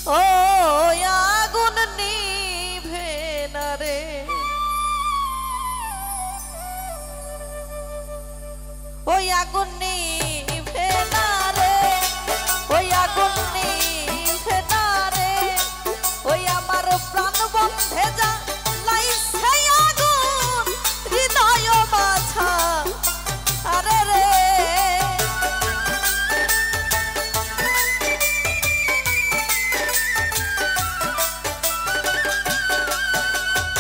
ও আগুন নিভে না রে, ওই আগুন নিভে না রে, ওই আগুন নিভে না রে, ওই আমার প্রাণ বন্ধে যা লাইছে আগুন হৃদয় মাঝা আরে রে।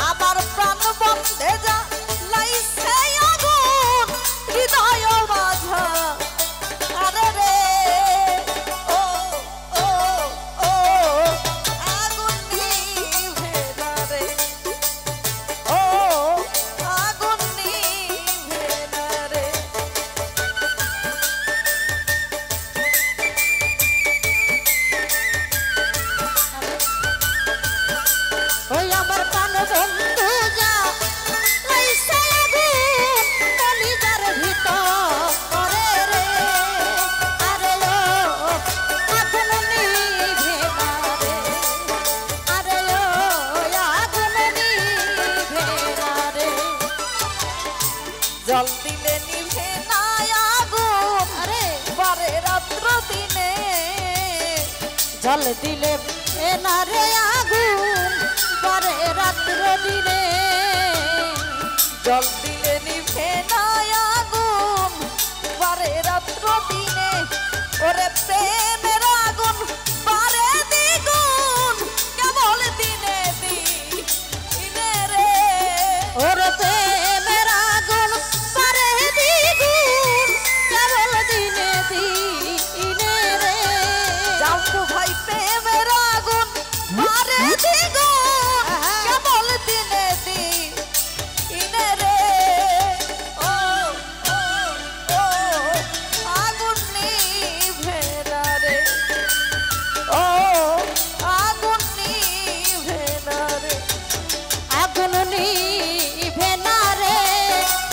আমার প্রাণ বন্ধে যা লাইছে আগুন হৃদয় মাঝা আরে রে। ও ও ও আগুন নিভে না রে, ও আগুন নিভে না রে। ওই আমার প্রাণ বন্ধু যা লাইছে আগুন কলিজার ভিতরে রে, আরে ও আগুন নিভে না রে, আরে ও আগুন নিভে না রে। জল দিলে নিভে না আগুন আরে বারে রাত্র দিনে, জল দিলে না রে আগুন বারে রাত্র দিনে, জল দিলে নিভে না আগুন বারে রাত্র দিনে। ওরে প্রেমের আগুন বারে দ্বিগুণ কেবল দিনে দিনে রে, ওরে প্রেমের আগুন বারে দ্বিগুণ কেবল দিনে দিনে রে। জানতো ভাই প্রেমের আগুন বারে দ্বিগুণ কেবল দিনে দিনে রে। ও ও ও আগুন নিভে না রে, ও আগুন নিভে না রে, আগুন নিভে না রে,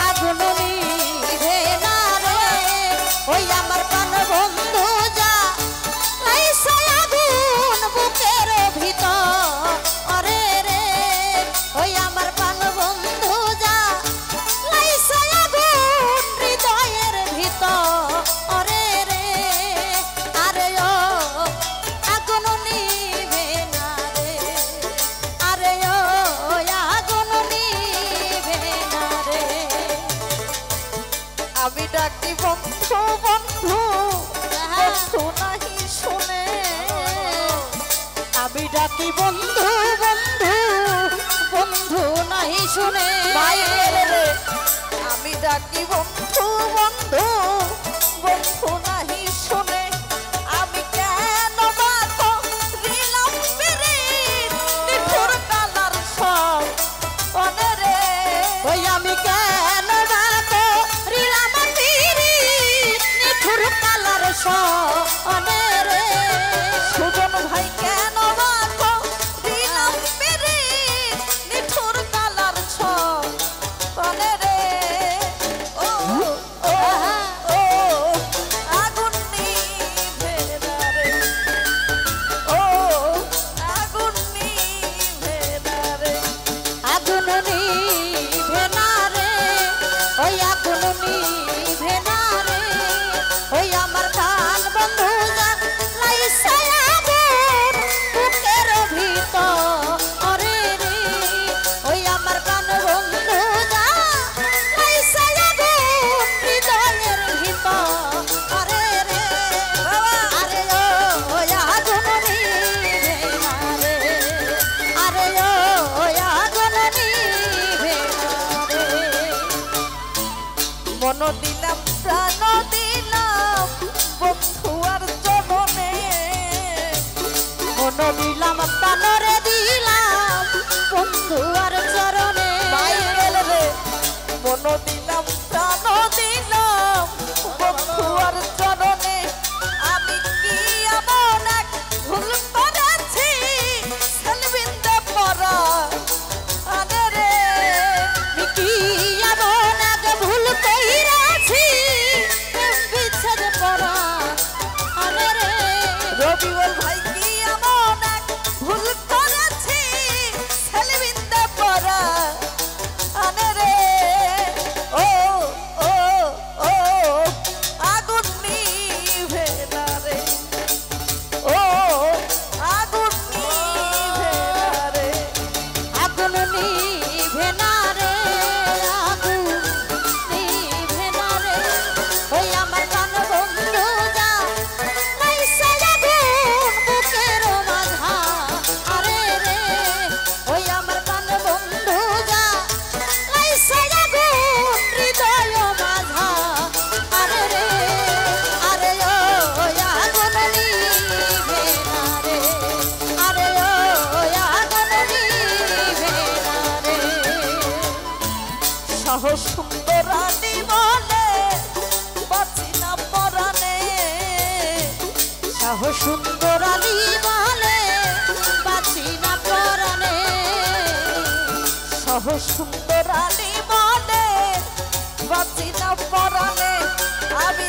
আগুন নিভে না রে। ওই আমার প্রাণ বন্ধু যা লাইছে আগুন বুকের ভিতরে রে, ওই আমার প্রাণ বন্ধু যা লাইছে আগুন হৃদয়ের ভিতরে রে, আরে ও আগুন নিভে না রে, আরে ও আগুন নিভে না রে। আমি ডাকি বন্ধু বন্ধু বন্ধু নাহি শুনে, আমি ডাকি বন্ধু বন্ধু বন্ধু নাহি শুনে, আমি ডাকি বন্ধু বন্ধু বন্ধু নাহি শুনে। আমি কেন বাতো রিলাম পিরিত নিঠুর কালার সব অনে রে, ওই আমি কেন বাতো রিলাম পিরিত নিঠুর কালার সব অনে রে। সুজন ভাই কেন বাতো রিলাম পিরিত নিঠুর কালার সব অনে রে। ও ও ও আগুন নিভে না রে, ও আগুন নিভে না রে, আগুন নিভে না রে, ওই আগুন নিভে না রে। ওই আমার প্রাণ বন্ধু যা লাইছে আগুন বুকের ভিতরে রে, ওই আমার প্রাণ বন্ধু যা লাইছে আগুন হৃদয়ের ভিতরে রে, আরে ও আগুন নিভে না রে, আরে ও আগুন নিভে না রে। মন দিলাম প্রাণ দিলাম বন্ধু আর চরণে, মন দিলাম প্রাণ রে দিলাম বন্ধু আর চরণে, মন দিলাম প্রাণ দিলাম বন্ধু আর চরণে। আমি কি এমন এক ভুল করেছি সেলবিন্দে পরা আরে রে, কি এমন এক ভুল কইরাছি বিচ্ছেদ পরা আরে রে। রবিউল ভাই কি এমন এক সুন্দরানী বলে বাঁচি না পরাণে সাহস সুন্দরানী বলে বাঁচি না পরাণে সাহস সুন্দরানী বলে বাঁচি না পরাণে আমি